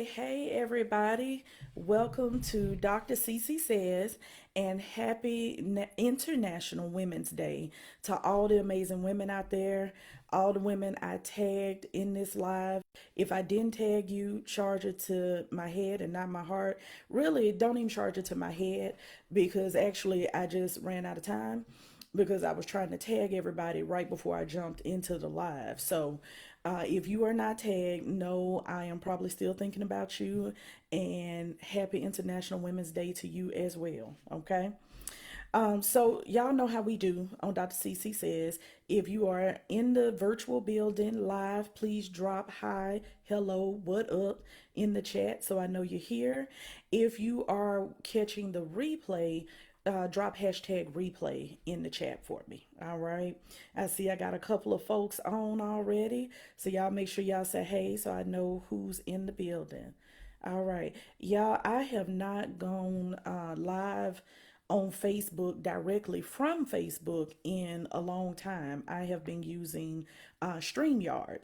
Hey, everybody. Welcome to Dr. Cece Says and happy International Women's Day to all the amazing women out there, all the women I tagged in this live. If I didn't tag you, charge it to my head and not my heart. Really, don't even charge it to my head because actually I just ran out of time because I was trying to tag everybody right before I jumped into the live. So if you are not tagged, no, I am probably still thinking about you. And happy International Women's Day to you as well. Okay. So y'all know how we do on Dr. CC Says. If you are in the virtual building live, please drop hi, hello, what up in the chat so I know you're here. If you are catching the replay, drop hashtag replay in the chat for me. All right. I see I got a couple of folks on already. So y'all make sure y'all say hey so I know who's in the building. All right. Y'all, I have not gone live on Facebook directly from Facebook in a long time. I have been using StreamYard.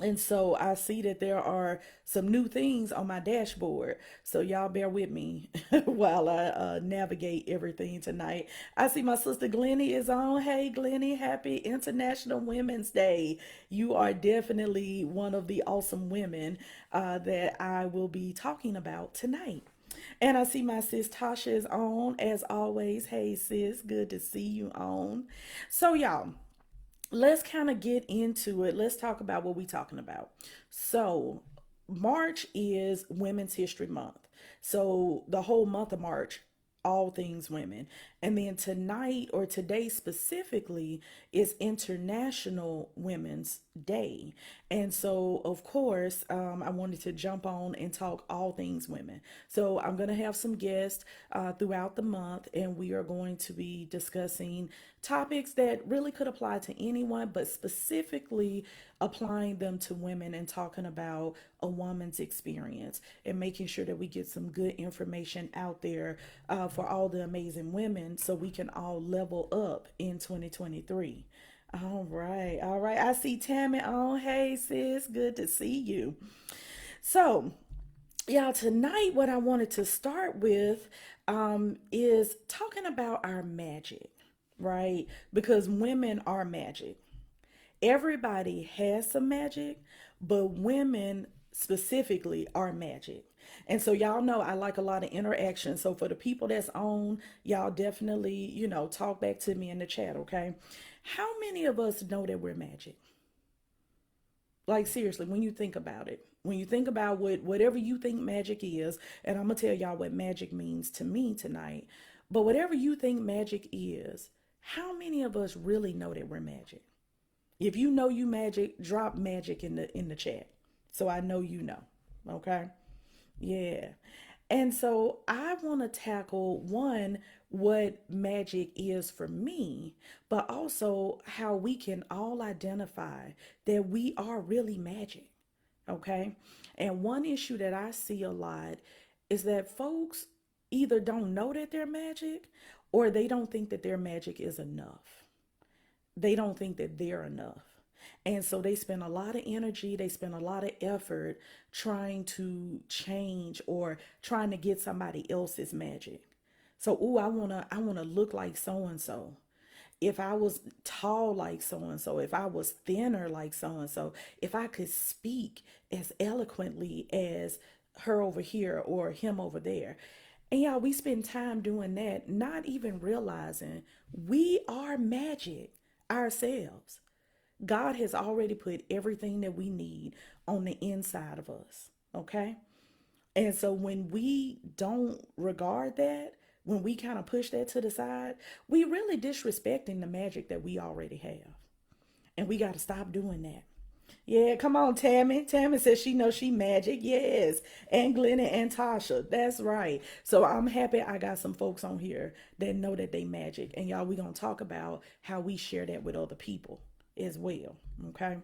And so I see that there are some new things on my dashboard. So y'all bear with me while I navigate everything tonight. I see my sister Glennie is on. Hey Glennie, happy International Women's Day. You are definitely one of the awesome women that I will be talking about tonight. And I see my sis Tasha is on as always. Hey sis, good to see you on. So y'all, let's kind of get into it. Let's talk about what we're talking about. So, March is Women's History Month. So, the whole month of March, all things women. And then tonight or today specifically is International Women's Day. And so, of course, I wanted to jump on and talk all things women. So, I'm going to have some guests throughout the month, and we are going to be discussing topics that really could apply to anyone, but specifically applying them to women and talking about a woman's experience and making sure that we get some good information out there for all the amazing women so we can all level up in 2023. All right, all right. I see Tammy on. Hey, sis, good to see you. So, y'all, tonight, what I wanted to start with is talking about our magic, right? Because women are magic. Everybody has some magic, but women specifically are magic. And so y'all know I like a lot of interaction. So for the people that's on, y'all definitely, talk back to me in the chat, okay? How many of us know that we're magic? Like seriously, when you think about it, when you think about whatever you think magic is, and I'm gonna tell y'all what magic means to me tonight. But whatever you think magic is, how many of us really know that we're magic? If you know you magic, drop magic in the chat. So I know you know. Okay? Yeah. And so I want to tackle one, what magic is for me, but also how we can all identify that we are really magic. Okay? And one issue that I see a lot is that folks either don't know that they're magic or they don't think that their magic is enough. They don't think that they're enough. And so they spend a lot of energy, they spend a lot of effort trying to change or trying to get somebody else's magic. So, ooh, I wanna look like so and so. If I was tall like so and so, if I was thinner like so and so, if I could speak as eloquently as her over here or him over there. And y'all, we spend time doing that, not even realizing we are magic ourselves. God has already put everything that we need on the inside of us. Okay. And so when we don't regard that, when we kind of push that to the side, we really disrespecting the magic that we already have. And we got to stop doing that. Yeah, come on, Tammy. Tammy says she knows she magic. Yes. And Glenna and Tasha. That's right. So I'm happy I got some folks on here that know that they magic. And y'all, we going to talk about how we share that with other people as well. Okay.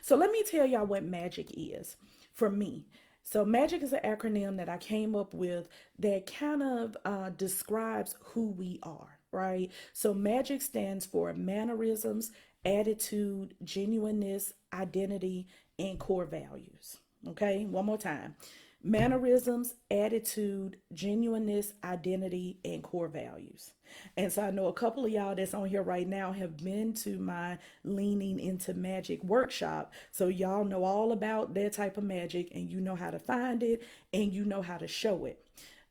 So let me tell y'all what magic is for me. So magic is an acronym that I came up with that kind of describes who we are, right? So magic stands for mannerisms, attitude, genuineness, identity, and core values. Okay, one more time. Mannerisms, attitude, genuineness, identity, and core values. And so I know a couple of y'all that's on here right now have been to my leaning into magic workshop. So y'all know all about that type of magic, and you know how to find it, and you know how to show it.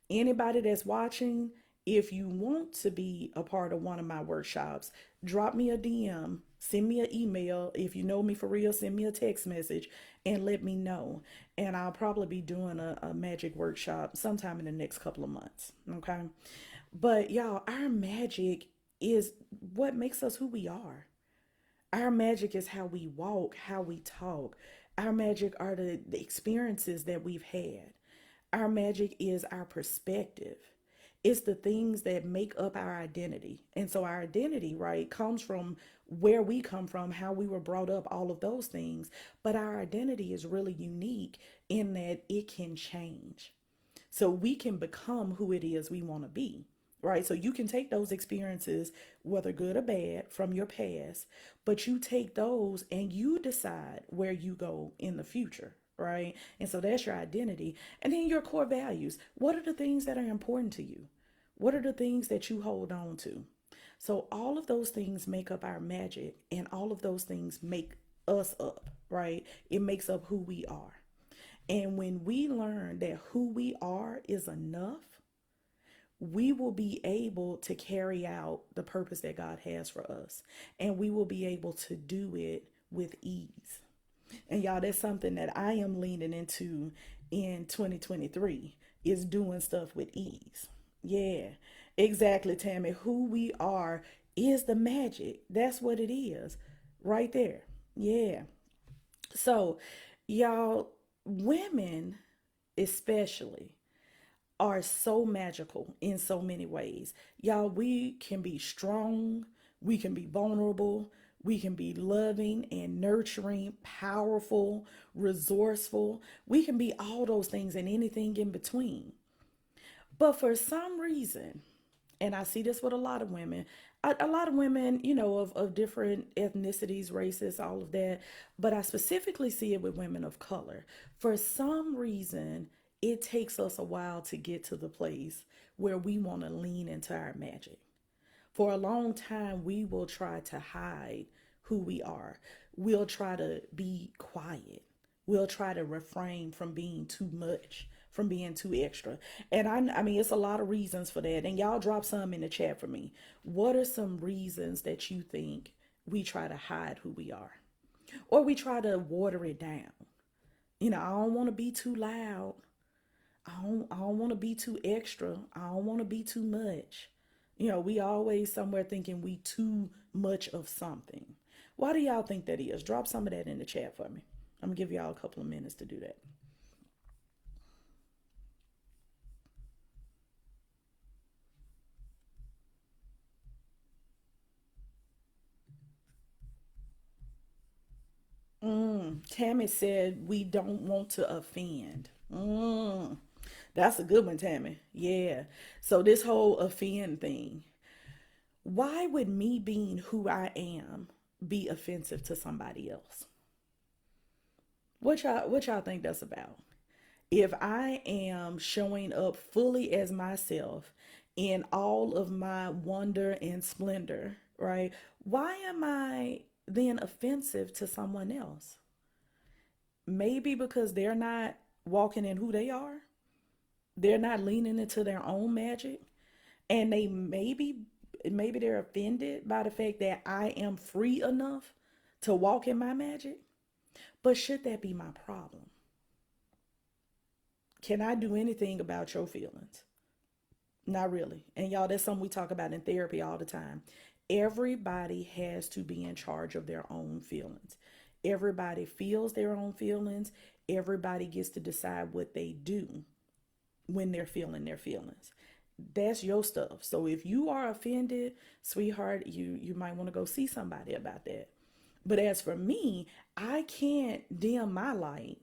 Anybody that's watching, if you want to be a part of one of my workshops, drop me a DM, send me an email. If you know me for real, send me a text message and let me know. And I'll probably be doing a magic workshop sometime in the next couple of months. Okay. But y'all, our magic is what makes us who we are. Our magic is how we walk, how we talk. Our magic are the experiences that we've had. Our magic is our perspective. It's the things that make up our identity. And so our identity, right, comes from where we come from, how we were brought up, all of those things. But our identity is really unique in that it can change. So we can become who it is we want to be, right? So you can take those experiences, whether good or bad, from your past, but you take those and you decide where you go in the future, right? And so that's your identity. And then your core values. What are the things that are important to you? What are the things that you hold on to? So all of those things make up our magic, and all of those things make us up, right? It makes up who we are. And when we learn that who we are is enough, we will be able to carry out the purpose that God has for us. And we will be able to do it with ease. And y'all, that's something that I am leaning into in 2023 is doing stuff with ease. Yeah, exactly, Tammy. Who we are is the magic. That's what it is right there. Yeah. So, y'all, women especially are so magical in so many ways. Y'all, we can be strong, we can be vulnerable, we can be loving and nurturing, powerful, resourceful. We can be all those things and anything in between. But for some reason, and I see this with a lot of women, a lot of women, of different ethnicities, races, all of that, but I specifically see it with women of color. For some reason, it takes us a while to get to the place where we want to lean into our magic. For a long time, we will try to hide who we are. We'll try to be quiet. We'll try to refrain from being too much, from being too extra. And I mean, it's a lot of reasons for that. And y'all drop some in the chat for me. What are some reasons that you think we try to hide who we are? Or we try to water it down? I don't want to be too loud. I don't want to be too extra. I don't want to be too much. We always somewhere thinking we too much of something. Why do y'all think that is? Drop some of that in the chat for me. I'm gonna give y'all a couple of minutes to do that. Tammy said we don't want to offend. That's a good one, Tammy. Yeah. So this whole offend thing. Why would me being who I am be offensive to somebody else? What y'all think that's about? If I am showing up fully as myself in all of my wonder and splendor, right? Why am I then offensive to someone else? Maybe because they're not walking in who they are. They're not leaning into their own magic, and they maybe they're offended by the fact that I am free enough to walk in my magic. But should that be my problem? Can I do anything about your feelings? Not really. And y'all, that's something we talk about in therapy all the time. Everybody has to be in charge of their own feelings. Everybody feels their own feelings. Everybody gets to decide what they do when they're feeling their feelings. That's your stuff. So if you are offended, sweetheart, you might want to go see somebody about that. But as for me, I can't dim my light.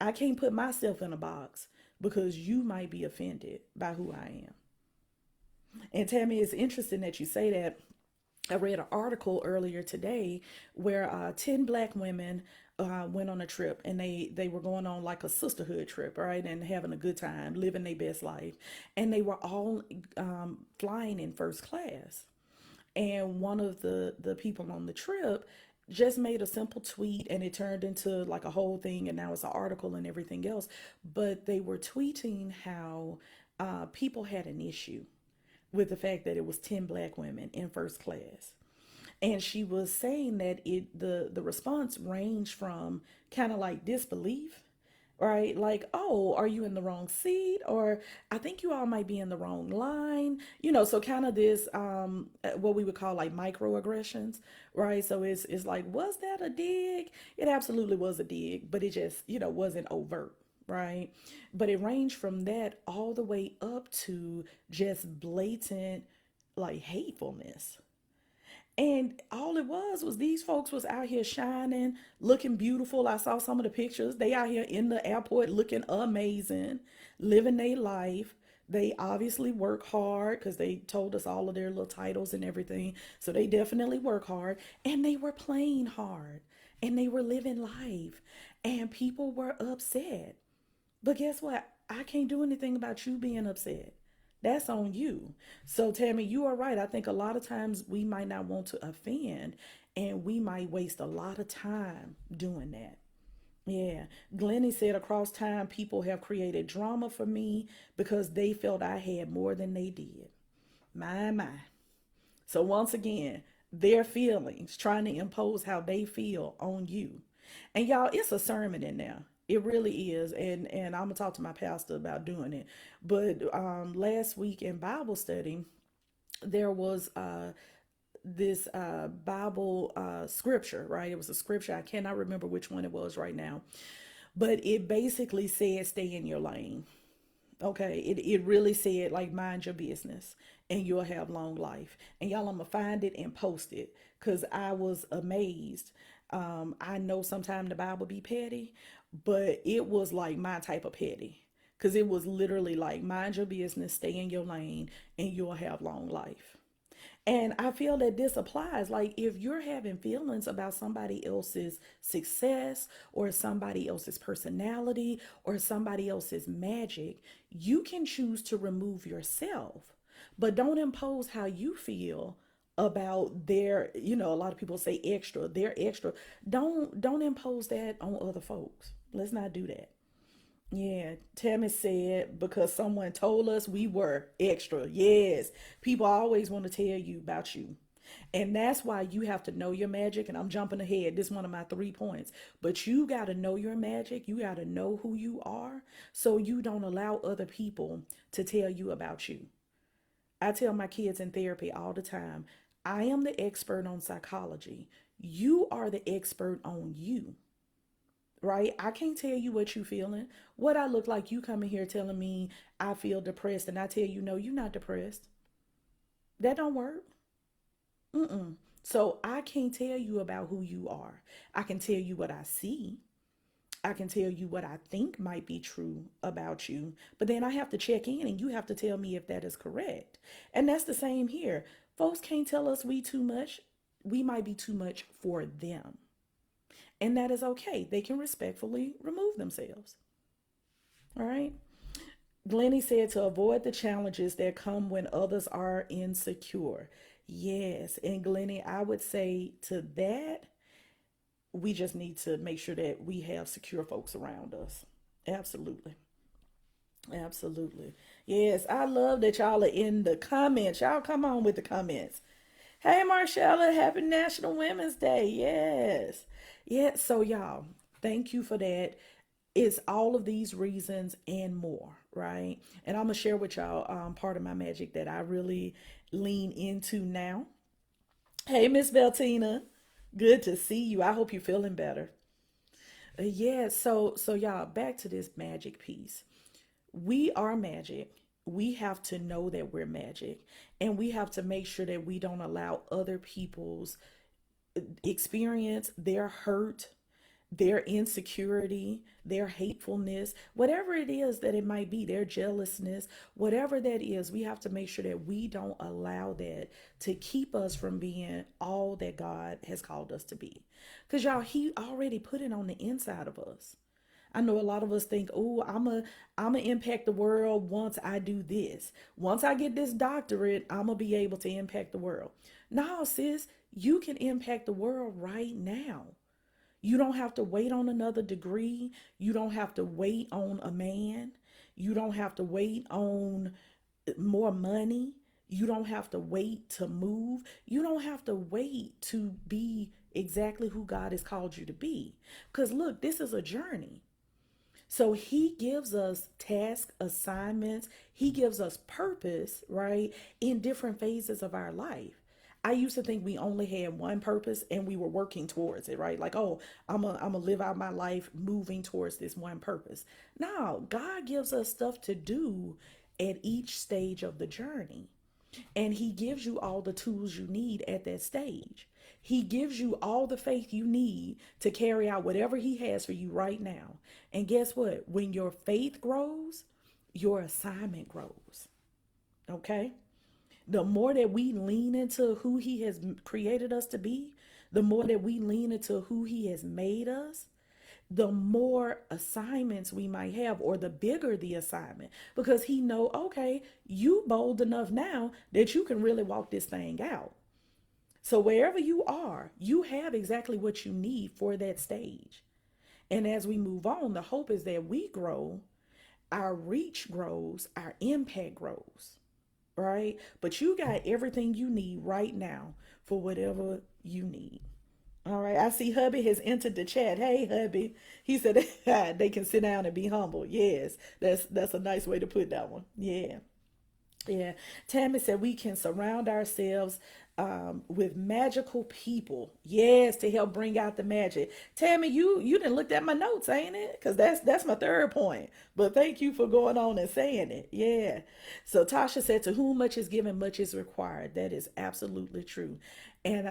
I can't put myself in a box because you might be offended by who I am. And Tammy, it's interesting that you say that. I read an article earlier today where 10 black women went on a trip, and they were going on like a sisterhood trip, right? And having a good time, living their best life. And they were all flying in first class. And one of the people on the trip just made a simple tweet, and it turned into like a whole thing, and now it's an article and everything else. But they were tweeting how people had an issue with the fact that it was 10 black women in first class. And she was saying that the response ranged from kind of like disbelief, right? Like, oh, are you in the wrong seat? Or I think you all might be in the wrong line. So kind of this what we would call like microaggressions, right? So it's like, was that a dig? It absolutely was a dig, but it just, wasn't overt. Right. But it ranged from that all the way up to just blatant like hatefulness. And all it was these folks was out here shining, looking beautiful. I saw some of the pictures. They out here in the airport looking amazing, living their life. They obviously work hard because they told us all of their little titles and everything. So they definitely work hard. And they were playing hard. And they were living life. And people were upset. But guess what? I can't do anything about you being upset. That's on you. So, Tammy, you are right. I think a lot of times we might not want to offend, and we might waste a lot of time doing that. Yeah. Glennie said across time, people have created drama for me because they felt I had more than they did. My. So, once again, their feelings, trying to impose how they feel on you. And y'all, it's a sermon in there. It really is. And I'm gonna talk to my pastor about doing it. But last week in Bible study, there was this Bible scripture, right? It was a scripture. I cannot remember which one it was right now. But it basically said, stay in your lane. Okay, it really said like mind your business and you'll have long life. And y'all, I'm gonna find it and post it because I was amazed. I know sometimes the Bible be petty, but it was like my type of petty because it was literally like mind your business, stay in your lane, and you'll have long life. And I feel that this applies. Like, if you're having feelings about somebody else's success or somebody else's personality or somebody else's magic, you can choose to remove yourself. But don't impose how you feel about their, a lot of people say extra, they're extra. Don't impose that on other folks. Let's not do that. Yeah, Tammy said because someone told us we were extra. Yes, people always want to tell you about you. And that's why you have to know your magic. And I'm jumping ahead. This is one of my 3 points. But you got to know your magic. You got to know who you are so you don't allow other people to tell you about you. I tell my kids in therapy all the time, I am the expert on psychology. You are the expert on you, right? I can't tell you what you feeling. What I look like, you coming here telling me I feel depressed, and I tell you, no, you're not depressed. That don't work. Mm-mm. So I can't tell you about who you are. I can tell you what I see. I can tell you what I think might be true about you. But then I have to check in, and you have to tell me if that is correct. And that's the same here. Folks can't tell us we too much. We might be too much for them. And that is okay. They can respectfully remove themselves. All right. Glennie said to avoid the challenges that come when others are insecure. Yes. And Glennie, I would say to that, we just need to make sure that we have secure folks around us. Absolutely. Absolutely. Yes. I love that y'all are in the comments. Y'all come on with the comments. Hey, Marshalla, happy National Women's Day. Yes. Yeah. So, y'all, thank you for that. It's all of these reasons and more, right? And I'm going to share with y'all part of my magic that I really lean into now. Hey, Miss Beltina. Good to see you. I hope you're feeling better. Yeah, so y'all, back to this magic piece. We are magic. We have to know that we're magic, and we have to make sure that we don't allow other people's experience, their hurt, their insecurity, their hatefulness, whatever it is that it might be, their jealousness, whatever that is, we have to make sure that we don't allow that to keep us from being all that God has called us to be. Because y'all, He already put it on the inside of us. I know a lot of us think, "Oh, I'm a impact the world once I do this. Once I get this doctorate, I'm gonna be able to impact the world." No, sis, you can impact the world right now. You don't have to wait on another degree. You don't have to wait on a man. You don't have to wait on more money. You don't have to wait to move. You don't have to wait to be exactly who God has called you to be. Because look, this is a journey. So he gives us task assignments, he gives us purpose, right, in different phases of our life. I used to think we only had one purpose and we were working towards it, right? Like, oh, I'm gonna live out my life moving towards this one purpose. No, God gives us stuff to do at each stage of the journey. And he gives you all the tools you need at that stage. He gives you all the faith you need to carry out whatever he has for you right now. And guess what? When your faith grows, your assignment grows. Okay? The more that we lean into who he has created us to be, the more that we lean into who he has made us, the more assignments we might have, or the bigger the assignment, because he know, okay, you bold enough now that you can really walk this thing out. So wherever you are, you have exactly what you need for that stage. And as we move on, the hope is that we grow, our reach grows, our impact grows, right? But you got everything you need right now for whatever you need. All right, I see hubby has entered the chat. Hey, hubby. He said they can sit down and be humble. Yes, that's a nice way to put that one. Yeah. Yeah. Tammy said we can surround ourselves with magical people. Yes, to help bring out the magic. Tammy, you didn't look at my notes, ain't it? Because that's my third point. But thank you for going on and saying it. Yeah. So Tasha said, "To whom much is given, much is required." That is absolutely true. And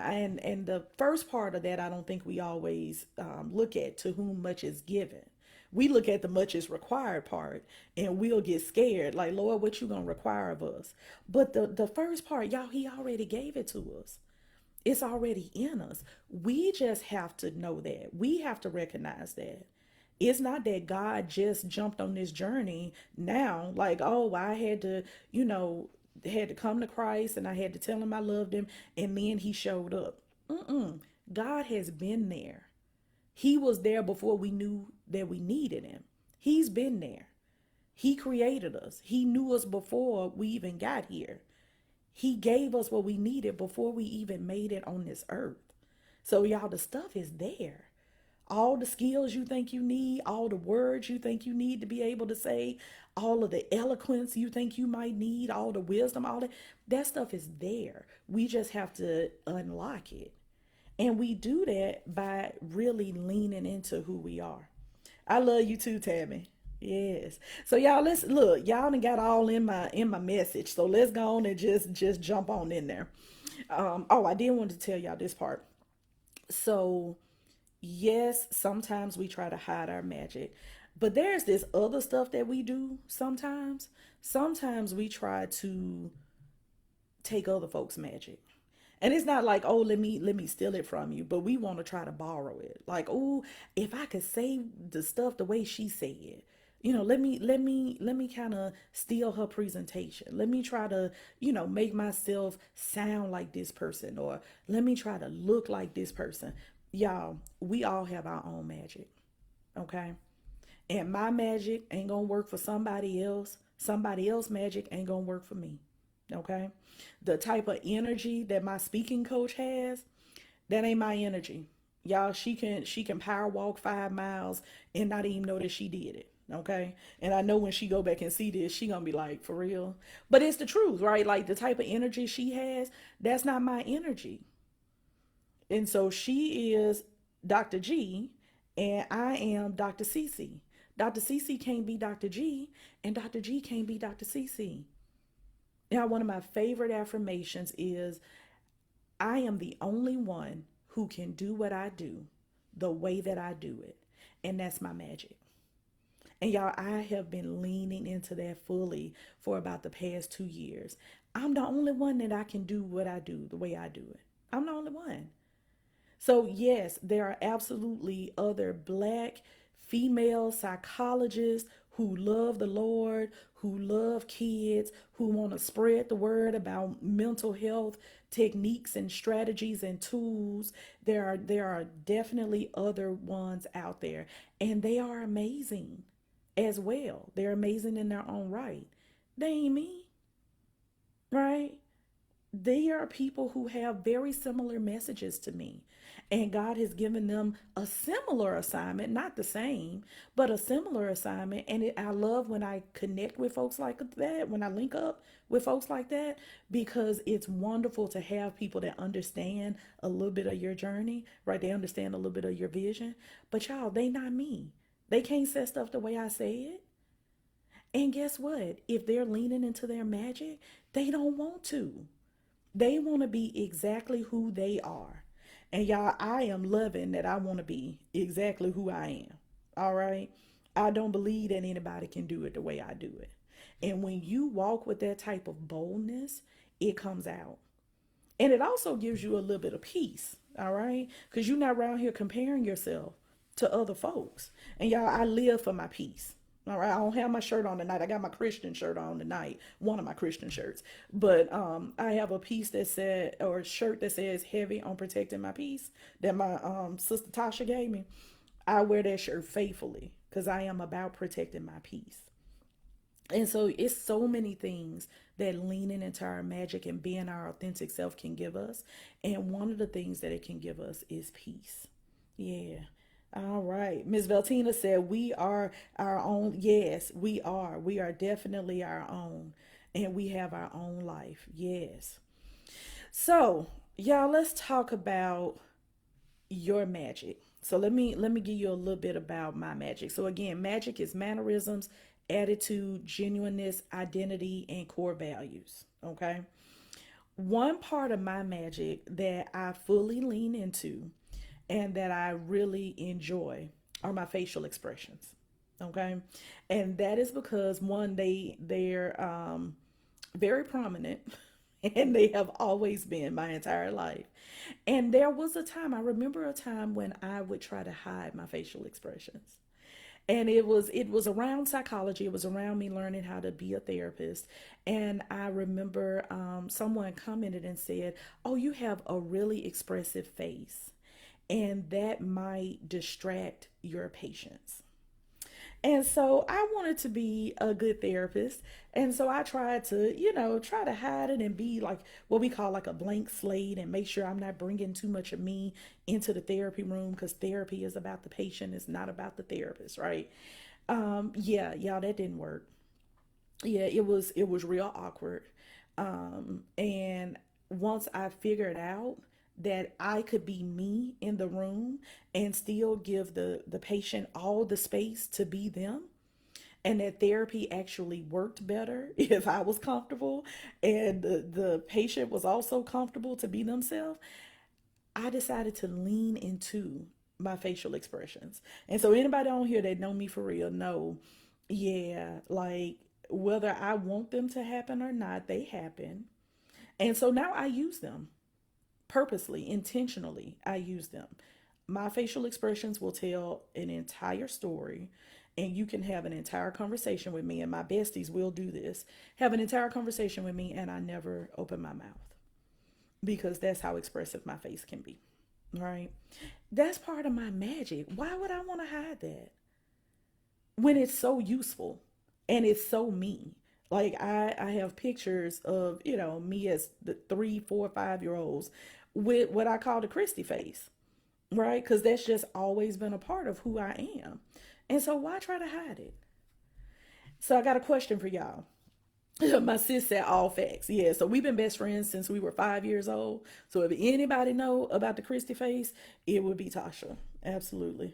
the first part of that, I don't think we always look at to whom much is given. We look at the much is required part and we'll get scared like, Lord, what you gonna require of us? But the first part, y'all, he already gave it to us. It's already in us. We just have to know that. We have to recognize that. It's not that God just jumped on this journey now, like, oh, I had to, you know, had to come to Christ and I had to tell him I loved him, and then he showed up. Mm-mm. God has been there. He was there before we knew that we needed him. He's been there. He created us. He knew us before we even got here. He gave us what we needed before we even made it on this earth. So, y'all, the stuff is there. All the skills you think you need, all the words you think you need to be able to say, all of the eloquence you think you might need, all the wisdom, all that stuff is there. We just have to unlock it. And we do that by really leaning into who we are. I love you too, Tammy. Yes. So y'all, let's look. Y'all done got all in my message. So let's go on and just jump on in there. Oh, I did want to tell y'all this part. So yes, sometimes we try to hide our magic, but there's this other stuff that we do sometimes. Sometimes we try to take other folks' magic. And it's not like, oh, let me steal it from you, but we want to try to borrow it. Like, oh, if I could say the stuff the way she said, let me kind of steal her presentation. Let me try to, make myself sound like this person, or let me try to look like this person. Y'all, we all have our own magic, okay? And my magic ain't gonna work for somebody else. Somebody else magic ain't gonna work for me. Okay? The type of energy that my speaking coach has, that ain't my energy. Y'all, she can power walk 5 miles and not even know that she did it. Okay. And I know when she go back and see this, she gonna be like, for real. But it's the truth, right? Like the type of energy she has, that's not my energy. And so she is Dr. G and I am Dr. CC. Dr. CC can't be Dr. G and Dr. G can't be Dr. CC. Now, one of my favorite affirmations is I am the only one who can do what I do the way that I do it. And that's my magic. And y'all, I have been leaning into that fully for about the past 2 years. I'm the only one that I can do what I do the way I do it. I'm the only one. So, yes, there are absolutely other black female psychologists who love the Lord, who love kids, who want to spread the word about mental health techniques and strategies and tools. There are definitely other ones out there, and they are amazing as well. They're amazing in their own right. They ain't me, right? They are people who have very similar messages to me. And God has given them a similar assignment, not the same, but a similar assignment. And I love when I connect with folks like that, when I link up with folks like that, because it's wonderful to have people that understand a little bit of your journey, right? They understand a little bit of your vision. But y'all, they not me. They can't say stuff the way I say it. And guess what? If they're leaning into their magic, they don't want to. They want to be exactly who they are. And y'all, I am loving that I want to be exactly who I am. All right. I don't believe that anybody can do it the way I do it. And when you walk with that type of boldness, it comes out. And it also gives you a little bit of peace. All right. Because you're not around here comparing yourself to other folks. And y'all, I live for my peace. All right, I don't have my shirt on tonight. I got my Christian shirt on tonight, one of my Christian shirts. But I have a piece that said, or a shirt that says "Heavy on Protecting My Peace" that my sister Tasha gave me. I wear that shirt faithfully because I am about protecting my peace. And so it's so many things that leaning into our magic and being our authentic self can give us. And one of the things that it can give us is peace. Yeah. All right. Ms. Veltina said, we are our own. Yes, we are. We are definitely our own. And we have our own life. Yes. So, y'all, let's talk about your magic. So let me give you a little bit about my magic. So again, magic is mannerisms, attitude, genuineness, identity, and core values. Okay. One part of my magic that I fully lean into and that I really enjoy are my facial expressions. Okay. And that is because one, they're very prominent and they have always been my entire life. And there was a time, I remember a time when I would try to hide my facial expressions. And it was around psychology. It was around me learning how to be a therapist. And I remember someone commented and said, "Oh, you have a really expressive face, and that might distract your patients." And so I wanted to be a good therapist. And so I tried to, try to hide it and be like what we call like a blank slate and make sure I'm not bringing too much of me into the therapy room because therapy is about the patient, it's not about the therapist, right? Yeah, y'all, that didn't work. Yeah, it was real awkward. And once I figured out that I could be me in the room and still give the patient all the space to be them, and that therapy actually worked better if I was comfortable and the patient was also comfortable to be themselves, I decided to lean into my facial expressions. And so anybody on here that know me for real know, yeah, like whether I want them to happen or not, they happen. And so now I use them purposely, intentionally. I use them. My facial expressions will tell an entire story, and you can have an entire conversation with me, and my besties will do this. Have an entire conversation with me, and I never open my mouth because that's how expressive my face can be. Right? That's part of my magic. Why would I want to hide that when it's so useful and it's so me? Like I have pictures of, me as the 3, 4, 5 year olds with what I call the Christy face, right? Because that's just always been a part of who I am. And so why try to hide it? So I got a question for y'all. My sis said all facts. Yeah, so we've been best friends since we were 5 years old. So if anybody know about the Christy face, it would be Tasha. Absolutely.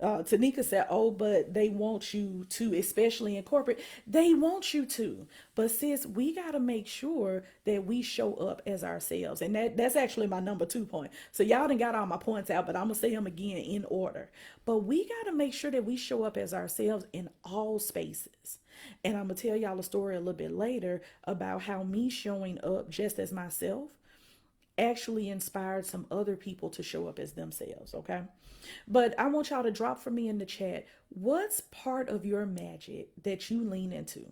Tanika said, "Oh, but they want you to, especially in corporate. They want you to, but sis, we got to make sure that we show up as ourselves, and that's actually my number 2 point. So y'all done got all my points out, but I'm gonna say them again in order. But we got to make sure that we show up as ourselves in all spaces. And I'm gonna tell y'all a story a little bit later about how me showing up just as myself actually inspired some other people to show up as themselves, okay? But I want y'all to drop for me in the chat, what's part of your magic that you lean into?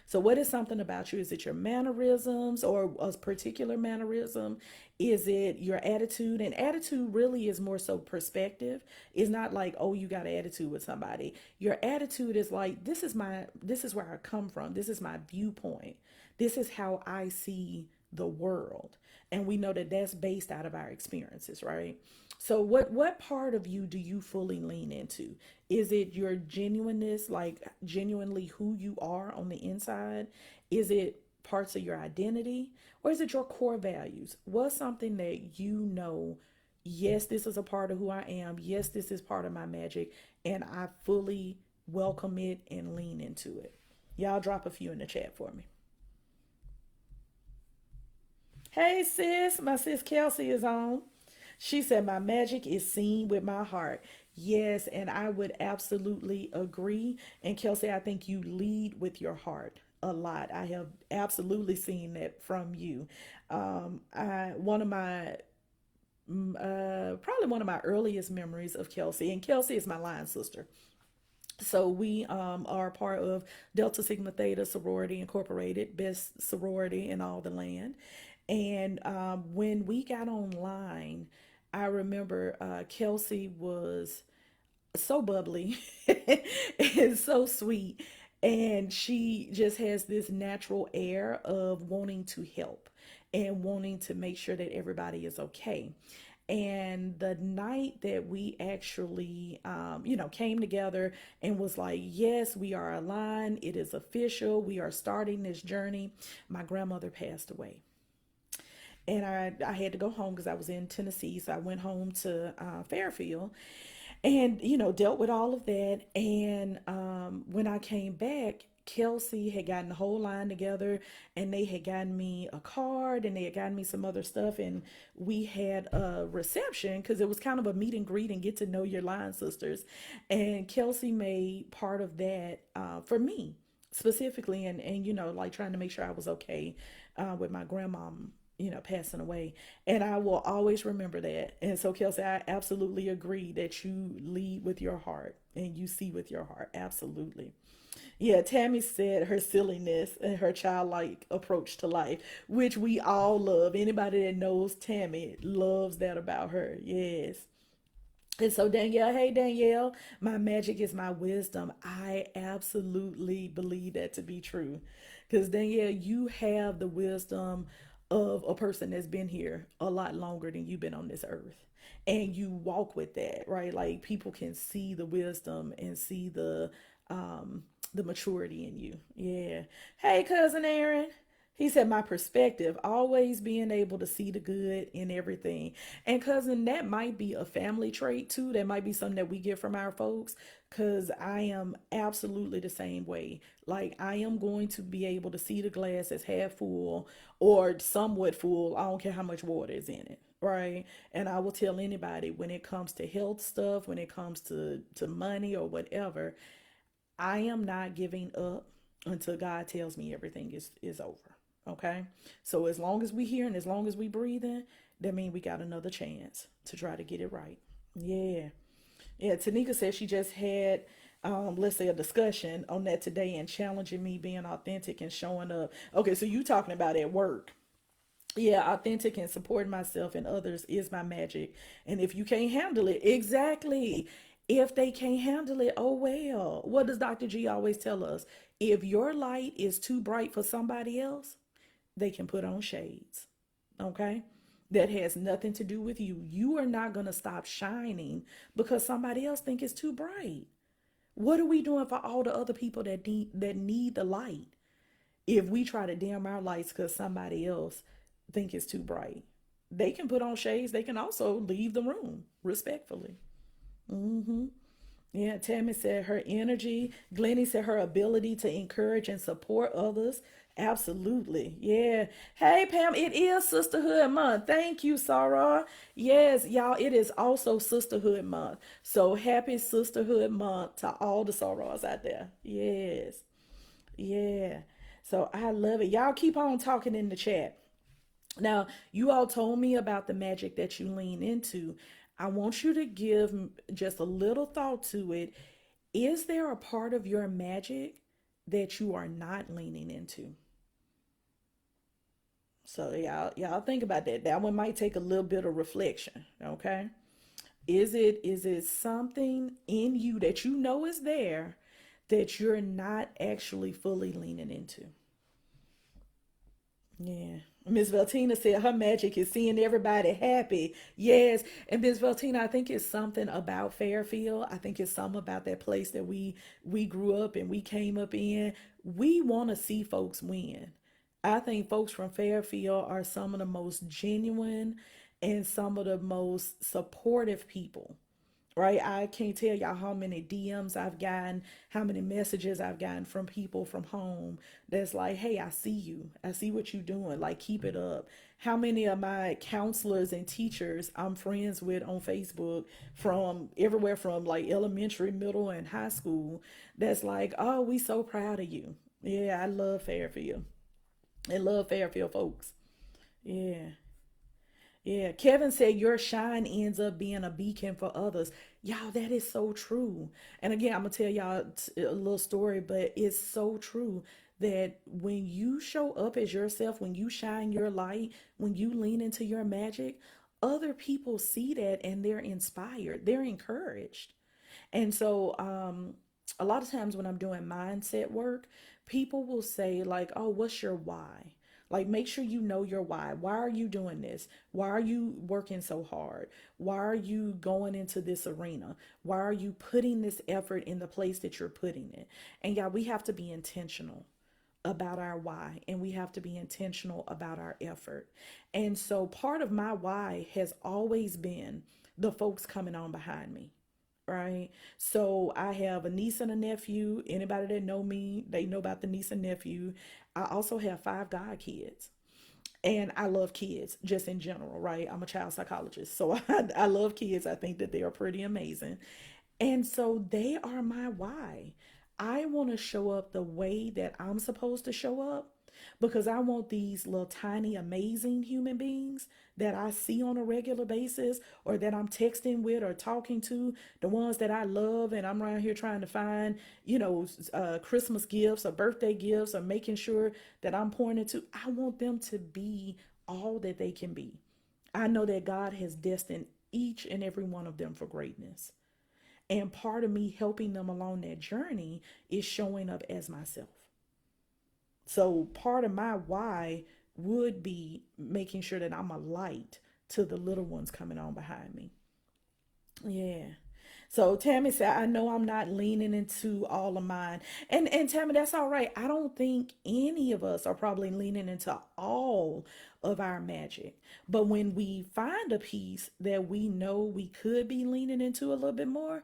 So, what is something about you? Is it your mannerisms or a particular mannerism? Is it your attitude? And attitude really is more so perspective. It's not like, oh, you got an attitude with somebody. Your attitude is like, this is where I come from. This is my viewpoint. This is how I see the world. And we know that that's based out of our experiences, right? So what part of you do you fully lean into? Is it your genuineness, like genuinely who you are on the inside? Is it parts of your identity? Or is it your core values? What's something that you know, yes, this is a part of who I am. Yes, this is part of my magic, and I fully welcome it and lean into it. Y'all drop a few in the chat for me. Hey sis, my sis Kelsey is on. She said, my magic is seen with my heart. Yes, and I would absolutely agree. And Kelsey, I think you lead with your heart a lot. I have absolutely seen that from you. One of my probably one of my earliest memories of Kelsey, and Kelsey is my line sister. So we are part of Delta Sigma Theta Sorority Incorporated, best sorority in all the land. And when we got online, I remember Kelsey was so bubbly and so sweet. And she just has this natural air of wanting to help and wanting to make sure that everybody is okay. And the night that we actually, came together and was like, yes, we are aligned. It is official. We are starting this journey. My grandmother passed away, and I had to go home because I was in Tennessee. So I went home to Fairfield, and dealt with all of that. And when I came back, Kelsey had gotten the whole line together, and they had gotten me a card, and they had gotten me some other stuff, and we had a reception because it was kind of a meet and greet and get to know your line sisters. And Kelsey made part of that for me specifically, and like trying to make sure I was okay with my grandmom, passing away. And I will always remember that. And so, Kelsey, I absolutely agree that you lead with your heart and you see with your heart. Absolutely. Yeah, Tammy said her silliness and her childlike approach to life, which we all love. Anybody that knows Tammy loves that about her. Yes. And so, Danielle, hey Danielle, my magic is my wisdom. I absolutely believe that to be true. Because, Danielle, you have the wisdom of a person that's been here a lot longer than you've been on this earth. And you walk with that, right? Like people can see the wisdom and see the maturity in you. Yeah. Hey, cousin Aaron. He said, my perspective, always being able to see the good in everything. And cousin, that might be a family trait too. That might be something that we get from our folks. Cause I am absolutely the same way. Like I am going to be able to see the glass as half full or somewhat full. I don't care how much water is in it. Right. And I will tell anybody when it comes to health stuff, when it comes to money or whatever, I am not giving up until God tells me everything is over. Okay? So as long as we here and as long as we breathing, that means we got another chance to try to get it right. Yeah. Yeah, Tanika said she just had let's say a discussion on that today and challenging me being authentic and showing up. Okay, so you talking about at work. Yeah, authentic and supporting myself and others is my magic. And if you can't handle it, exactly. If they can't handle it, oh well. What does Dr. G always tell us? If your light is too bright for somebody else, they can put on shades. Okay? That has nothing to do with you. You are not going to stop shining because somebody else think it's too bright. What are we doing for all the other people that need the light? If we try to dim our lights because somebody else think it's too bright, they can put on shades. They can also leave the room respectfully. Mm-hmm. Yeah, Tammy said her energy. Glennie said her ability to encourage and support others. Absolutely. Yeah. Hey, Pam, it is Sisterhood Month. Thank you, Sarah. Yes, y'all, it is also Sisterhood Month. So happy Sisterhood Month to all the Sarahs out there. Yes. Yeah. So I love it. Y'all keep on talking in the chat. Now, you all told me about the magic that you lean into. I want you to give just a little thought to it. Is there a part of your magic that you are not leaning into? So y'all think about that. That one might take a little bit of reflection, okay? Is it something in you that you know is there that you're not actually fully leaning into? Yeah. Miss Veltina said her magic is seeing everybody happy. Yes. And Miss Veltina, I think it's something about Fairfield. I think it's something about that place that we grew up and we came up in. We want to see folks win. I think folks from Fairfield are some of the most genuine and some of the most supportive people, right? I can't tell y'all how many DMs I've gotten, how many messages I've gotten from people from home that's like, hey, I see you. I see what you're doing. Like, keep it up. How many of my counselors and teachers I'm friends with on Facebook from everywhere from like elementary, middle, and high school that's like, oh, we so proud of you. Yeah, I love Fairfield. I love Fairfield folks. Yeah. Yeah, Kevin said your shine ends up being a beacon for others. Y'all, that is so true. And again, I'm gonna tell y'all a little story, but it's so true that when you show up as yourself, when you shine your light, when you lean into your magic, other people see that and they're inspired, they're encouraged. And so, a lot of times when I'm doing mindset work, people will say, like, oh, what's your why? Like, make sure you know your why. Why are you doing this? Why are you working so hard? Why are you going into this arena? Why are you putting this effort in the place that you're putting it? And yeah, we have to be intentional about our why and we have to be intentional about our effort. And so part of my why has always been the folks coming on behind me, right? So I have a niece and a nephew. Anybody that know me, they know about the niece and nephew. I also have five god kids. And I love kids just in general, right? I'm a child psychologist. So I love kids. I think that they are pretty amazing. And so they are my why. I want to show up the way that I'm supposed to show up because I want these little tiny, amazing human beings that I see on a regular basis or that I'm texting with or talking to, the ones that I love, and I'm around here trying to find, Christmas gifts or birthday gifts or making sure that I'm pouring into. I want them to be all that they can be. I know that God has destined each and every one of them for greatness. And part of me helping them along that journey is showing up as myself. So part of my why would be making sure that I'm a light to the little ones coming on behind me. Yeah. So Tammy said, I know I'm not leaning into all of mine. And Tammy, that's all right. I don't think any of us are probably leaning into all of our magic. But when we find a piece that we know we could be leaning into a little bit more,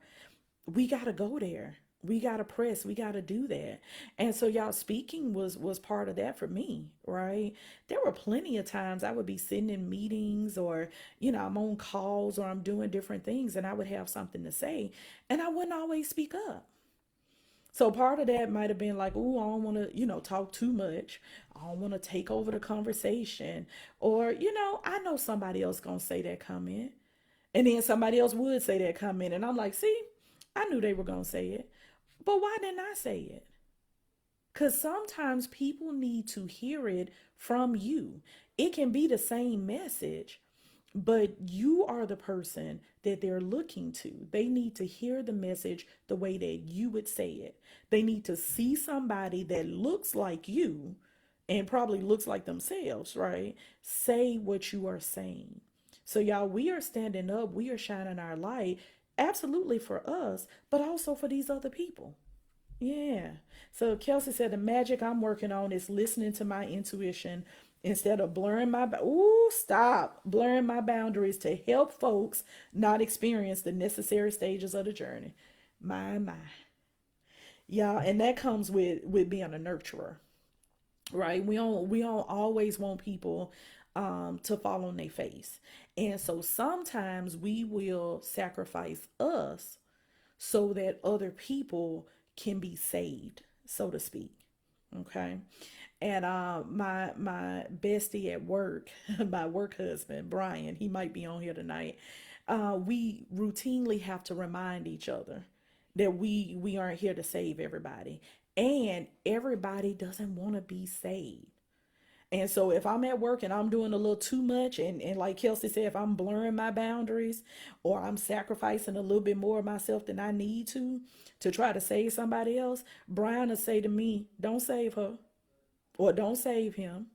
we got to go there. We got to press. We got to do that. And so y'all, speaking was part of that for me, right? There were plenty of times I would be sitting in meetings or I'm on calls or I'm doing different things and I would have something to say and I wouldn't always speak up. So part of that might have been like, oh, I don't want to, talk too much. I don't want to take over the conversation. Or, I know somebody else going to say that comment. And then somebody else would say that comment. And I'm like, see, I knew they were going to say it. But why didn't I say it? Because sometimes people need to hear it from you. It can be the same message, but you are the person that they're looking to. They need to hear the message the way that you would say it. They need to see somebody that looks like you and probably looks like themselves, right? Say what you are saying. So, y'all, we are standing up, we are shining our light, absolutely for us, but also for these other people. Yeah. So Kelsey said the magic I'm working on is listening to my intuition instead of stop blurring my boundaries to help folks not experience the necessary stages of the journey. My. Yeah, and that comes with being a nurturer, right? We don't always want people to fall on their face. And so sometimes we will sacrifice us so that other people can be saved, so to speak. Okay. And my bestie at work, my work husband, Brian, he might be on here tonight. We routinely have to remind each other that we aren't here to save everybody. And everybody doesn't want to be saved. And so if I'm at work and I'm doing a little too much, and like Kelsey said, if I'm blurring my boundaries or I'm sacrificing a little bit more of myself than I need to try to save somebody else, Brian will say to me, don't save her or don't save him.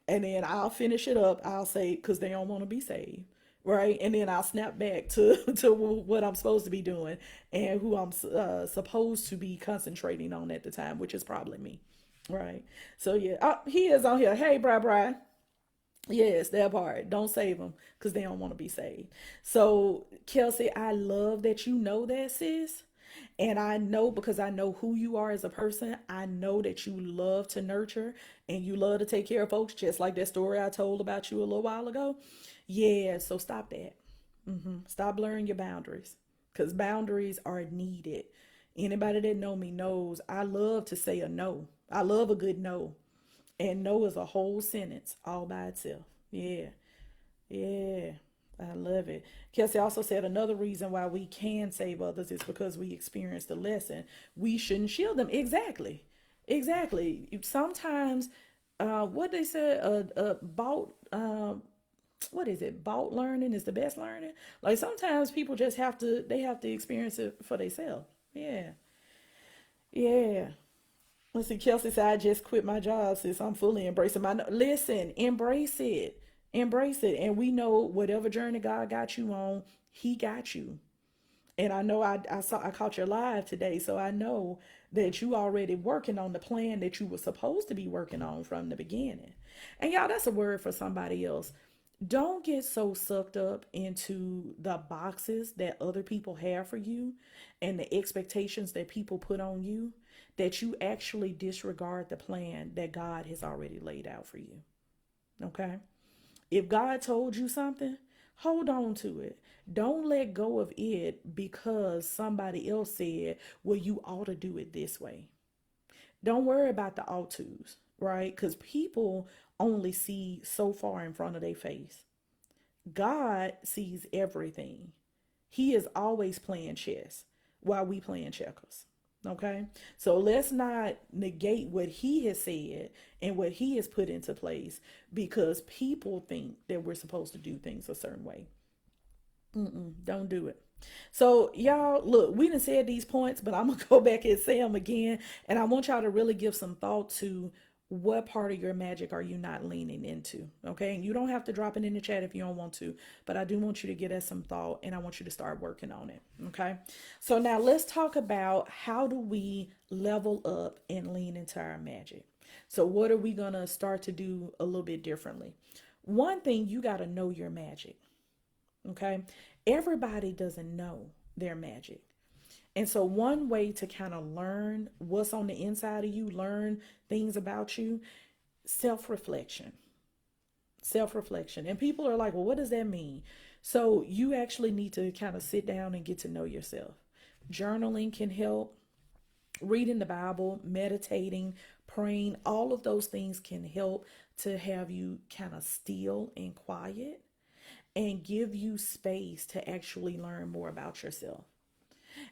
And then I'll finish it up. I'll say, because they don't want to be saved. Right. And then I'll snap back to, to what I'm supposed to be doing and who I'm supposed to be concentrating on at the time, which is probably me. Right. So, yeah, he is on here. Hey, Bri. Yes, that part. Don't save them because they don't want to be saved. So, Kelsey, I love that you know that, sis. And I know because I know who you are as a person, I know that you love to nurture and you love to take care of folks, just like that story I told about you a little while ago. Yeah, so stop that. Stop blurring your boundaries because boundaries are needed. Anybody that know me knows I love to say a no. I love a good no. And no is a whole sentence all by itself. Yeah. Yeah. I love it. Kelsey also said another reason why we can save others is because we experienced the lesson. We shouldn't shield them. Exactly. Exactly. Sometimes, what they said, what is it? Bought learning is the best learning. Like sometimes people just they have to experience it for themselves. Yeah. Yeah. Let's see, Kelsey said, I just quit my job since I'm fully embracing my. Listen, embrace it. Embrace it. And we know whatever journey God got you on, He got you. And I know I caught your live today, so I know that you already working on the plan that you were supposed to be working on from the beginning. And y'all, that's a word for somebody else. Don't get so sucked up into the boxes that other people have for you and the expectations that people put on you that you actually disregard the plan that God has already laid out for you. Okay? If God told you something, hold on to it. Don't let go of it because somebody else said, well, you ought to do it this way. Don't worry about the ought tos, right? Because people only see so far in front of their face. God sees everything. He is always playing chess while we playing checkers. Okay? So let's not negate what he has said and what he has put into place because people think that we're supposed to do things a certain way. Don't do it. So y'all, look, we done said these points, but I'm gonna go back and say them again, and I want y'all to really give some thought to what part of your magic are you not leaning into, okay? And you don't have to drop it in the chat if you don't want to, but I do want you to give that some thought, and I want you to start working on it, okay? So now let's talk about how do we level up and lean into our magic. So what are we gonna start to do a little bit differently? One thing, you got to know your magic. Okay. Everybody doesn't know their magic. And so, one way to kind of learn what's on the inside of you, learn things about you, self reflection. Self reflection. And people are like, well, what does that mean? So, you actually need to kind of sit down and get to know yourself. Journaling can help, reading the Bible, meditating, praying, all of those things can help to have you kind of still and quiet and give you space to actually learn more about yourself.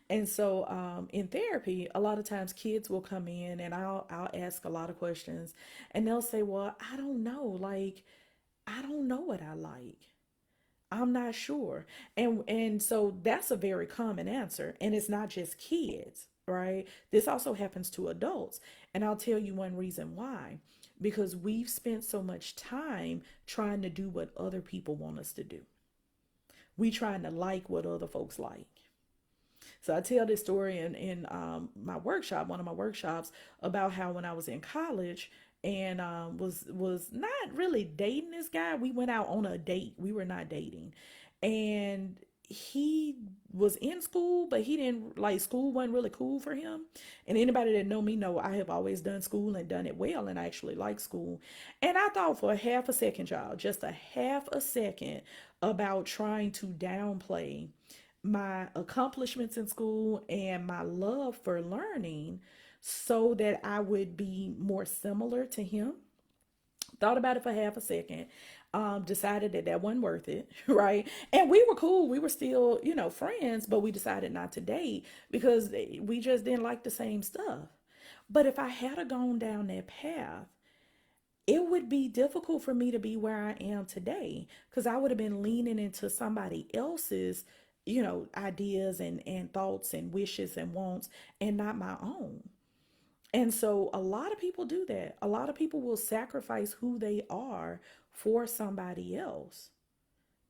And so in therapy, a lot of times kids will come in and I'll ask a lot of questions and they'll say, "Well, I don't know. Like I don't know what I like. I'm not sure." And so that's a very common answer and it's not just kids, right? This also happens to adults. And I'll tell you one reason why. Because we've spent so much time trying to do what other people want us to do. We trying to like what other folks like. So I tell this story in my workshop, one of my workshops, about how when I was in college and was not really dating this guy. We went out on a date. We were not dating, and he was in school, but he didn't like school wasn't really cool for him. And anybody that know me know I have always done school and done it well, and I actually like school. And I thought for a half a second, y'all, just a half a second, about trying to downplay my accomplishments in school and my love for learning so that I would be more similar to him. Thought about it for half a second, decided that that wasn't worth it, right? And we were cool. We were still, friends, but we decided not to date because we just didn't like the same stuff. But if I had gone down that path, it would be difficult for me to be where I am today because I would have been leaning into somebody else's, ideas and thoughts and wishes and wants and not my own. And so a lot of people do that. A lot of people will sacrifice who they are for somebody else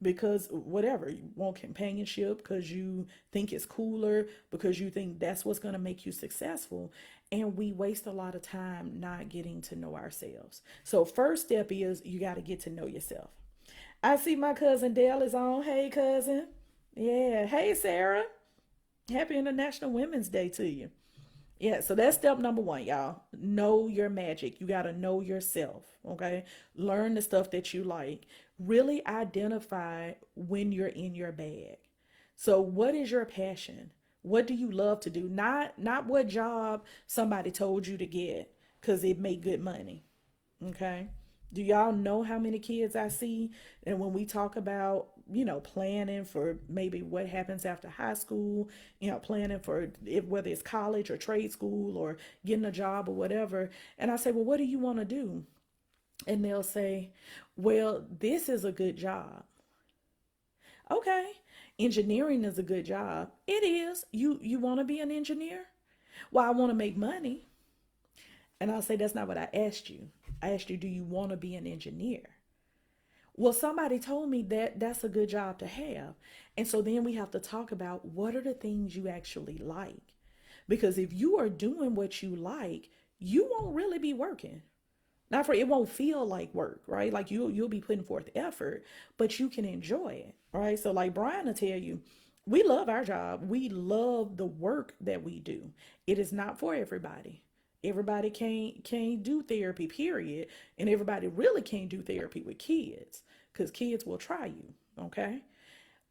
because whatever, you want companionship because you think it's cooler, because you think that's what's going to make you successful. And we waste a lot of time not getting to know ourselves. So, first step is you got to get to know yourself. I see my cousin Dale is on. Hey, cousin. Yeah. Hey, Sarah. Happy International Women's Day to you. Yeah, so that's step number one, y'all. Know your magic. You got to know yourself, okay? Learn the stuff that you like. Really identify when you're in your bag. So what is your passion? What do you love to do? Not what job somebody told you to get cuz it made good money. Okay. Do y'all know how many kids I see? And when we talk about, planning for maybe what happens after high school, planning for whether it's college or trade school or getting a job or whatever. And I say, well, what do you want to do? And they'll say, well, this is a good job. Okay. Engineering is a good job. It is. You want to be an engineer? Well, I want to make money. And I'll say, that's not what I asked you. I asked you, do you want to be an engineer? Well, somebody told me that that's a good job to have. And so then we have to talk about what are the things you actually like. Because if you are doing what you like, you won't really be working. Not for it won't feel like work, right? Like you'll be putting forth effort, but you can enjoy it, right? So like Brian will tell you, we love our job. We love the work that we do. It is not for everybody. Everybody can't do therapy, period. And everybody really can't do therapy with kids because kids will try you, okay?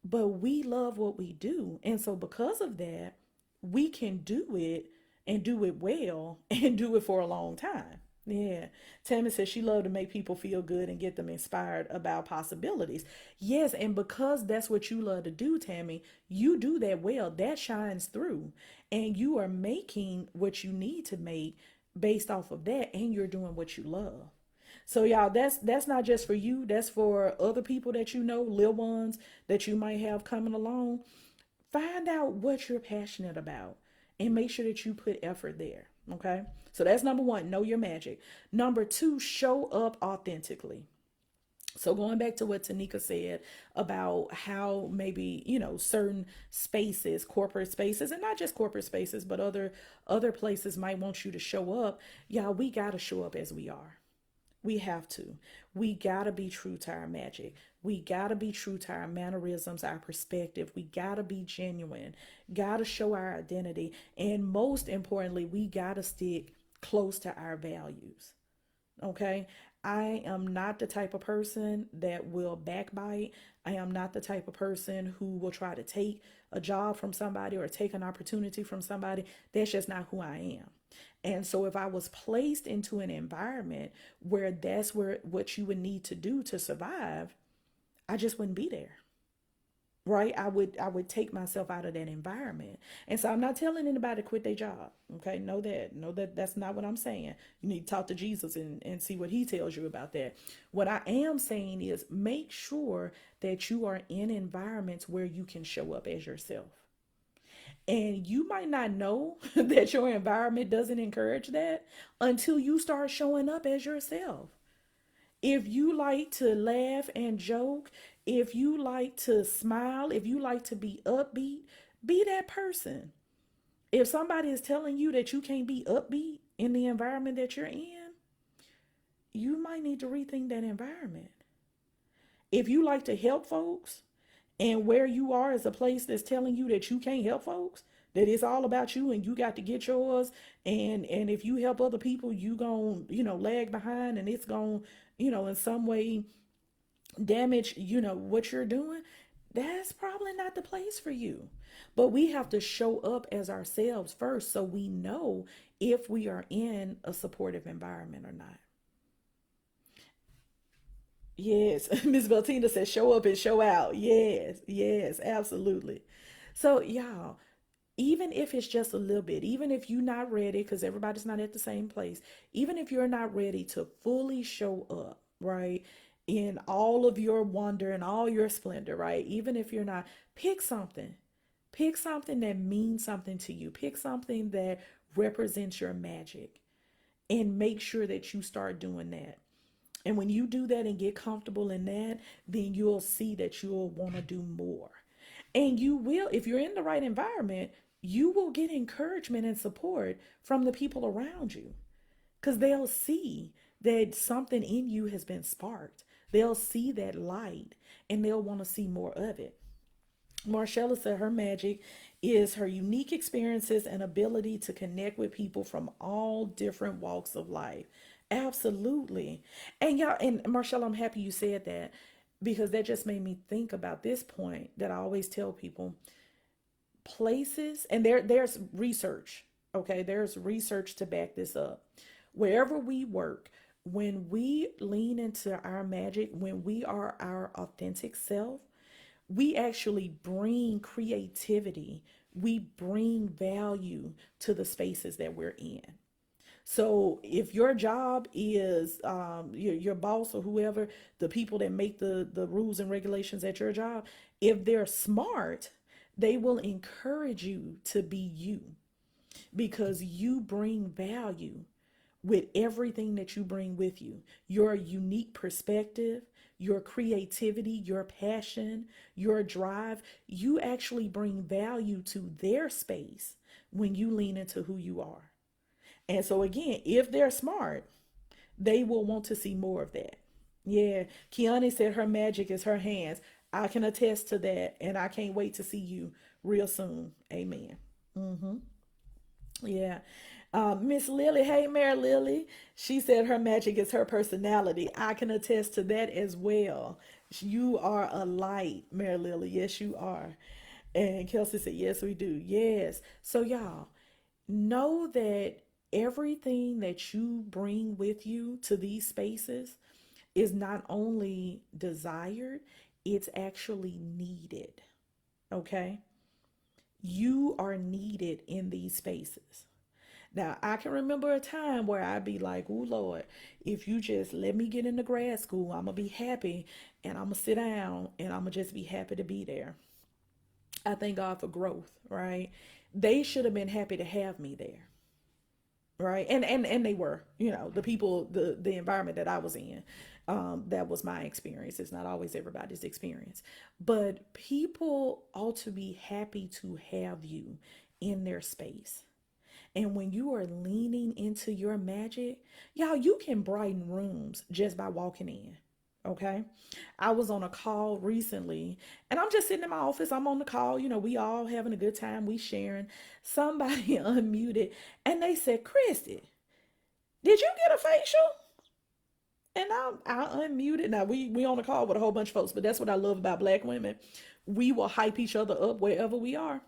But we love what we do. And so because of that, we can do it and do it well and do it for a long time. Yeah. Tammy says she loved to make people feel good and get them inspired about possibilities. Yes, and because that's what you love to do, Tammy, you do that well. That shines through. And you are making what you need to make based off of that, and you're doing what you love. So y'all, that's not just for you, that's for other people that you know, little ones that you might have coming along. Find out what you're passionate about and make sure that you put effort there. Okay. So that's number one, know your magic. Number two, show up authentically. So going back to what Tanika said about how maybe, certain spaces, corporate spaces, and not just corporate spaces, but other places might want you to show up. Y'all, we gotta show up as we are. We have to. We got to be true to our magic. We got to be true to our mannerisms, our perspective. We got to be genuine. Got to show our identity. And most importantly, we got to stick close to our values. Okay. I am not the type of person that will backbite. I am not the type of person who will try to take a job from somebody or take an opportunity from somebody. That's just not who I am. And so if I was placed into an environment where that's where what you would need to do to survive, I just wouldn't be there. Right? I would take myself out of that environment. And so I'm not telling anybody to quit their job. Okay. Know that. Know that that's not what I'm saying. You need to talk to Jesus and see what he tells you about that. What I am saying is make sure that you are in environments where you can show up as yourself. And you might not know that your environment doesn't encourage that until you start showing up as yourself. If you like to laugh and joke, if you like to smile, if you like to be upbeat, be that person. If somebody is telling you that you can't be upbeat in the environment that you're in, you might need to rethink that environment. If you like to help folks And where you are is a place that's telling you that you can't help folks, that it's all about you and you got to get yours. And if you help other people, you gon' lag behind, and it's gon' in some way damage what you're doing. That's probably not the place for you. But we have to show up as ourselves first, so we know if we are in a supportive environment or not. Yes, Miss Beltina says show up and show out. Yes, yes, absolutely. So, y'all, even if it's just a little bit, even if you're not ready, because everybody's not at the same place, even if you're not ready to fully show up, right, in all of your wonder and all your splendor, right, even if you're not, pick something. Pick something that means something to you. Pick something that represents your magic, and make sure that you start doing that. And when you do that and get comfortable in that, then you'll see that you'll want to do more. And you will, if you're in the right environment, you will get encouragement and support from the people around you, because they'll see that something in you has been sparked. They'll see that light and they'll want to see more of it. Marcella said her magic is her unique experiences and ability to connect with people from all different walks of life. Absolutely. And y'all, and Marcella, I'm happy you said that, because that just made me think about this point that I always tell people. Places, and there's research, okay? There's research to back this up. Wherever we work, when we lean into our magic, when we are our authentic self, we actually bring creativity, we bring value to the spaces that we're in. So if your job is your boss or whoever, the people that make the rules and regulations at your job, if they're smart, they will encourage you to be you, because you bring value with everything that you bring with you. Your unique perspective, your creativity, your passion, your drive, you actually bring value to their space when you lean into who you are. And so, again, if they're smart, they will want to see more of that. Yeah, Kiani said her magic is her hands. I can attest to that, and I can't wait to see you real soon. Amen. Mm-hmm. Yeah. Miss Lily, hey, Mary Lily. She said her magic is her personality. I can attest to that as well. You are a light, Mary Lily. Yes, you are. And Kelsey said, yes, we do. Yes. So, y'all, know that everything that you bring with you to these spaces is not only desired, it's actually needed. Okay? You are needed in these spaces. Now, I can remember a time where I'd be like, oh, Lord, if you just let me get into grad school, I'm going to be happy, and I'm going to sit down and I'm going to just be happy to be there. I thank God for growth, right? They should have been happy to have me there, right? And they were, the people, the environment that I was in. That was my experience. It's not always everybody's experience, but people ought to be happy to have you in their space. And when you are leaning into your magic, y'all, you can brighten rooms just by walking in. Okay. I was on a call recently, and I'm just sitting in my office. I'm on the call. We all having a good time. We sharing. Somebody unmuted, and they said, Christy, did you get a facial? And I unmuted. Now we on a call with a whole bunch of folks, but that's what I love about Black women. We will hype each other up wherever we are.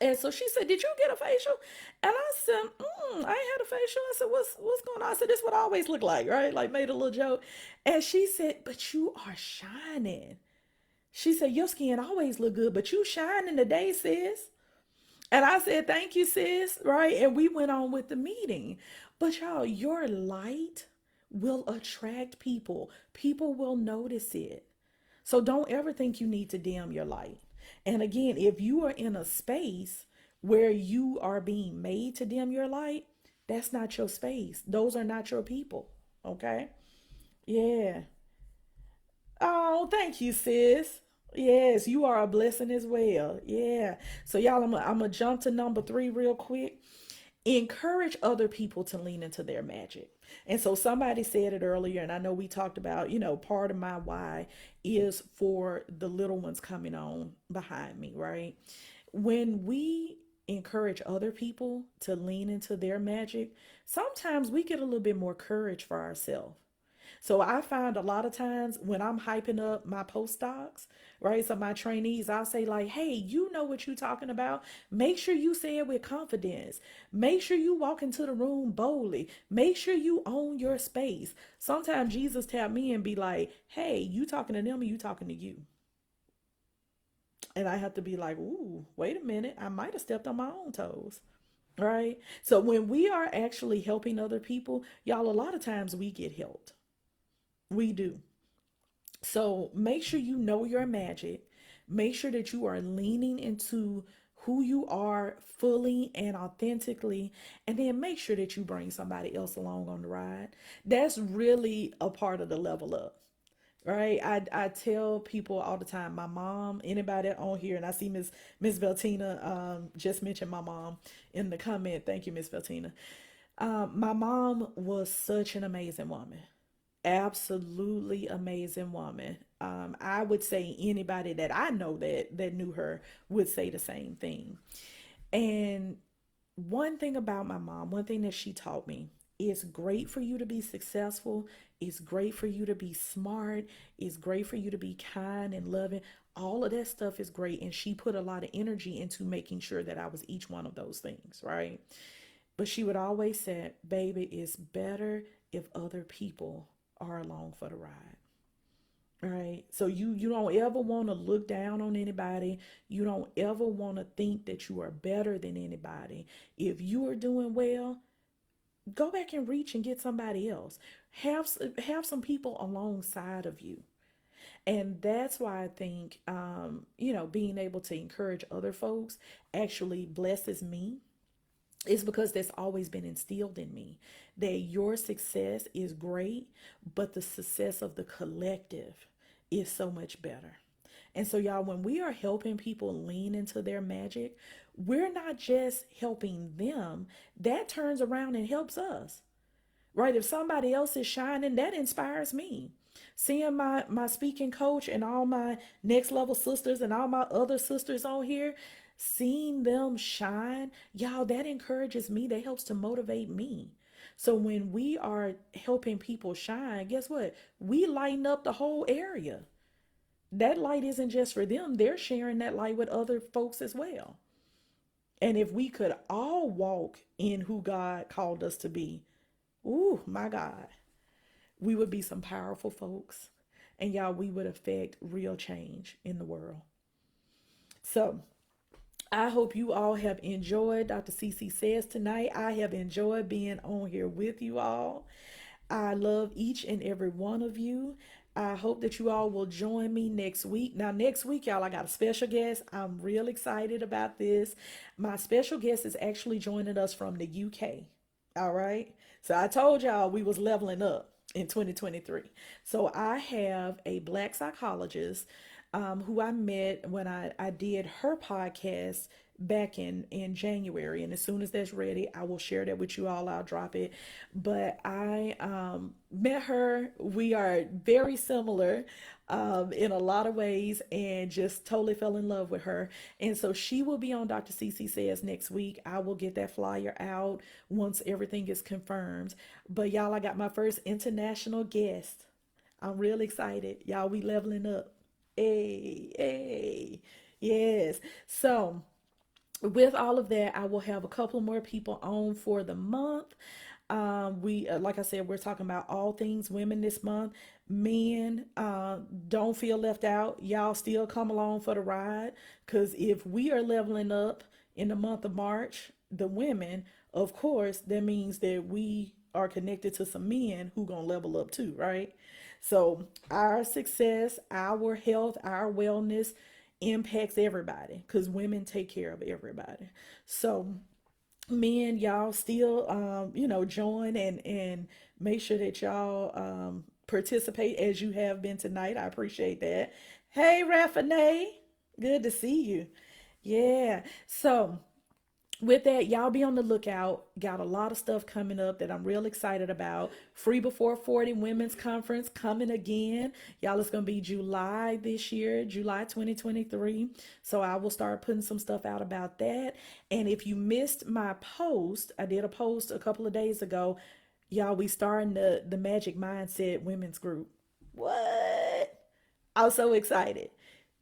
And so she said, "Did you get a facial?" And I said, "I ain't had a facial." I said, "What's going on?" I said, "This is what I always look like, right?" Like made a little joke. And she said, "But you are shining." She said, "Your skin always look good, but you shining today, sis." And I said, "Thank you, sis." Right? And we went on with the meeting. But y'all, your light will attract people. People will notice it. So don't ever think you need to dim your light. And again, if you are in a space where you are being made to dim your light, that's not your space. Those are not your people. Okay? Yeah. Oh, thank you, sis. Yes, you are a blessing as well. Yeah. So, y'all, I'm going to jump to number 3 real quick. encourage other people to lean into their magic. And so somebody said it earlier, and I know we talked about, part of my why is for the little ones coming on behind me, right? When we encourage other people to lean into their magic, sometimes we get a little bit more courage for ourselves. So I find a lot of times when I'm hyping up my postdocs, right? So my trainees, I'll say like, hey, you know what you're talking about. Make sure you say it with confidence. Make sure you walk into the room boldly. Make sure you own your space. Sometimes Jesus tap me and be like, hey, you talking to them or you talking to you? And I have to be like, ooh, wait a minute. I might have stepped on my own toes. Right. So when we are actually helping other people, y'all, a lot of times we get helped. We do. So make sure you know your magic. Make sure that you are leaning into who you are fully and authentically. And then make sure that you bring somebody else along on the ride. That's really a part of the level up. Right. I tell people all the time, my mom, anybody on here, and I see Miss Veltina just mentioned my mom in the comment. Thank you, Miss Veltina. My mom was such an amazing woman, absolutely amazing woman. I would say anybody that I know that knew her would say the same thing. And one thing about my mom, one thing that she taught me, it's great for you to be successful. It's great for you to be smart. It's great for you to be kind and loving. All of that stuff is great. And she put a lot of energy into making sure that I was each one of those things, right? But she would always say, baby, it's better if other people are along for the ride. Right. So you don't ever want to look down on anybody. You don't ever want to think that you are better than anybody. If you are doing well, go back and reach and get somebody else. Have some people alongside of you. And that's why I think being able to encourage other folks actually blesses me, is because that's always been instilled in me that your success is great, but the success of the collective is so much better. And so, y'all, when we are helping people lean into their magic, we're not just helping them, that turns around and helps us, right? If somebody else is shining, that inspires me. Seeing my speaking coach and all my next level sisters and all my other sisters on here, seeing them shine, y'all, that encourages me. That helps to motivate me. So when we are helping people shine, guess what? We lighten up the whole area. That light isn't just for them, they're sharing that light with other folks as well. And if we could all walk in who God called us to be, ooh, my God, we would be some powerful folks. And y'all, we would affect real change in the world. So I hope you all have enjoyed Dr. CC Says tonight. I have enjoyed being on here with you all. I love each and every one of you. I hope that you all will join me next week. Now, next week, y'all, I got a special guest. I'm real excited about this. My special guest is actually joining us from the UK. All right. So I told y'all we was leveling up in 2023. So I have a black psychologist who I met when I did her podcast back in January. And as soon as that's ready, I will share that with you all. I'll drop it. But I met her. We are very similar in a lot of ways and just totally fell in love with her. And so she will be on Dr. CC Says next week. I will get that flyer out once everything is confirmed. But y'all, I got my first international guest. I'm real excited. Y'all, we leveling up. Hey, hey. Yes. So, with all of that, I will have a couple more people on for the month. We, like I said, we're talking about all things women this month. Men, don't feel left out. Y'all still come along for the ride. Because if we are leveling up in the month of March, the women, of course, that means that we are connected to some men who gonna level up too, right? So our success, our health, our wellness impacts everybody because women take care of everybody. So men, y'all still join and make sure that y'all participate as you have been tonight. I appreciate that. Hey Raffinay, good to see you. Yeah. So With that, y'all be on the lookout. Got a lot of stuff coming up that I'm real excited about. Free Before 40 Women's Conference coming again. Y'all, it's going to be July this year, July 2023. So I will start putting some stuff out about that. And if you missed my post, I did a post a couple of days ago. Y'all, we starting the Magic Mindset Women's Group. What? I'm so excited.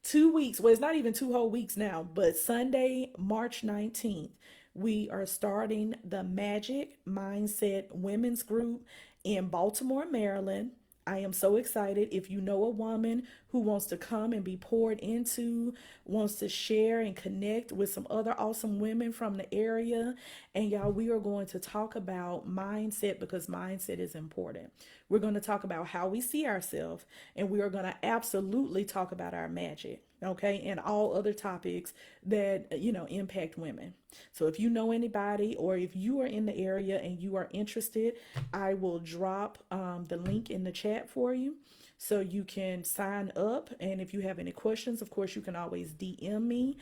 2 weeks, well, it's not even 2 whole weeks now, but Sunday, March 19th, we are starting the Magic Mindset Women's Group in Baltimore, Maryland. I am so excited. If you know a woman who wants to come and be poured into, wants to share and connect with some other awesome women from the area, and y'all, we are going to talk about mindset because mindset is important. We're going to talk about how we see ourselves, and we are going to absolutely talk about our magic, okay, and all other topics that impact women. So if you know anybody or if you are in the area and you are interested, I will drop the link in the chat for you so you can sign up. And if you have any questions, of course, you can always DM me.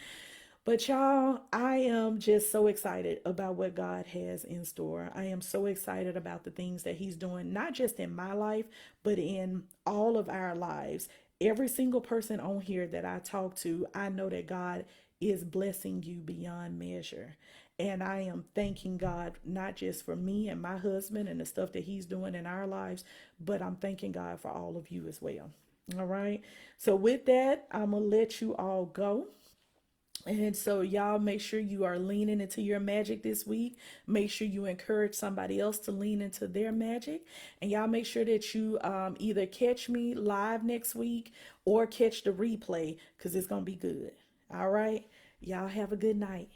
But y'all, I am just so excited about what God has in store. I am so excited about the things that He's doing, not just in my life, but in all of our lives. Every single person on here that I talk to, I know that God is blessing you beyond measure. And I am thanking God, not just for me and my husband and the stuff that He's doing in our lives, but I'm thanking God for all of you as well. All right. So, with that, I'm going to let you all go. And so, y'all, make sure you are leaning into your magic this week. Make sure you encourage somebody else to lean into their magic. And y'all, make sure that you either catch me live next week or catch the replay because it's going to be good. All right. Y'all, have a good night.